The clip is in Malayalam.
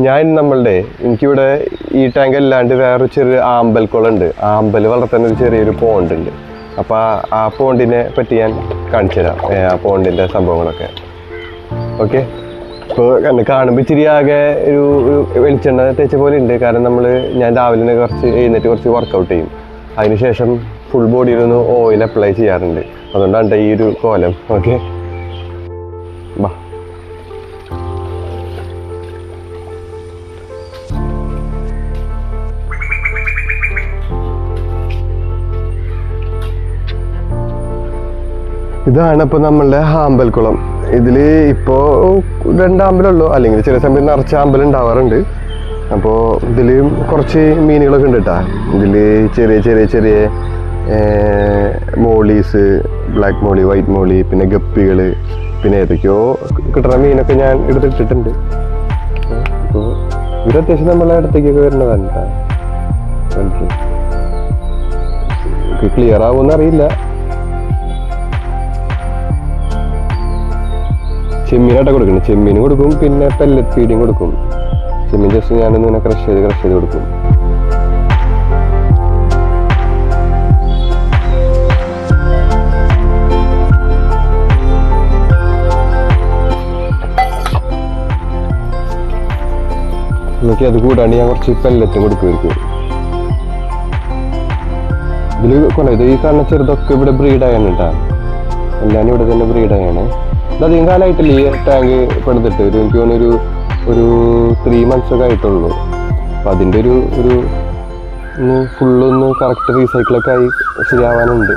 ഞാൻ എനിക്കിവിടെ ഈ ടാങ്ക് അല്ലാണ്ട് വേറൊരു ചെറിയ ആമ്പൽക്കുളമുണ്ട്. ആമ്പൽ വളർത്തുന്ന ഒരു ചെറിയൊരു പോണ്ട് ഉണ്ട്. അപ്പോൾ ആ പോണ്ടിനെ പറ്റി ഞാൻ കാണിച്ചു തരാം, ആ പോണ്ടിൻ്റെ സംഭവങ്ങളൊക്കെ. ഓക്കെ, ഇപ്പോൾ കാണുമ്പോൾ ഇച്ചിരി ആകെ ഒരു വെളിച്ചെണ്ണ തേച്ച പോലെ ഉണ്ട്. കാരണം ഞാൻ രാവിലെ കുറച്ച് വർക്കൗട്ട് ചെയ്യും. അതിനുശേഷം ഫുൾ ബോഡിയിലൊന്ന് ഓയിൽ അപ്ലൈ ചെയ്യാറുണ്ട്. അതുകൊണ്ടാണ് ഈ ഒരു കോലം. ഓക്കെ, ബാ. ഇതാണ് ഇപ്പോൾ നമ്മളുടെ ആമ്പൽക്കുളം. ഇതിൽ ഇപ്പോൾ 2 ആമ്പലുള്ളൂ, അല്ലെങ്കിൽ ചില സമയത്ത് നിറച്ച ആമ്പൽ ഉണ്ടാവാറുണ്ട്. അപ്പോൾ ഇതിൽ കുറച്ച് മീനുകളൊക്കെ ഉണ്ട് കേട്ടോ. ഇതിൽ ചെറിയ മോളീസ്, ബ്ലാക്ക് മോളി, വൈറ്റ് മോളി, പിന്നെ ഗപ്പികൾ, പിന്നെ ഏതൊക്കെയോ കിട്ടുന്ന മീനൊക്കെ ഞാൻ എടുത്തിട്ടിട്ടുണ്ട്. അപ്പോൾ ഇവർ അത്യാവശ്യം നമ്മളെ അടുത്തേക്കൊക്കെ വരുന്നതാണ് കേട്ടോ. ക്ലിയർ ആവുമെന്ന് അറിയില്ല. ചെമ്മീനായിട്ടാണ് കൊടുക്കുന്നത്. ചെമ്മീനും കൊടുക്കും, പിന്നെ പെല്ലറ്റ് ഫീഡിങ് കൊടുക്കും. ചെമ്മീൻ ജസ്റ്റ് ഞാനിങ്ങനെ ക്രഷ് ചെയ്ത് കൊടുക്കും. നോക്കി അത് കൂടാണ്ട് ഞാൻ കുറച്ച് പെല്ലറ്റും കൊടുക്കുമായിരിക്കും. ഇത് ഈ കാണുന്ന ചെറുതൊക്കെ ഇവിടെ ബ്രീഡായാണ് കേട്ടോ. എല്ലാവരും ഇവിടെ തന്നെ ബ്രീഡായാണ്. ഇതധികം കാലമായിട്ടില്ല ഈ ടാങ്ക് പണിതിട്ട്. എനിക്ക് തോന്നുന്നു ഒരു 3 months ഒക്കെ ആയിട്ടുള്ളൂ. അപ്പം അതിൻ്റെ ഒരു ഫുള്ളൊന്ന് കറക്റ്റ് റീസൈക്കിളൊക്കെ ആയി ശരിയാവാനുണ്ട്.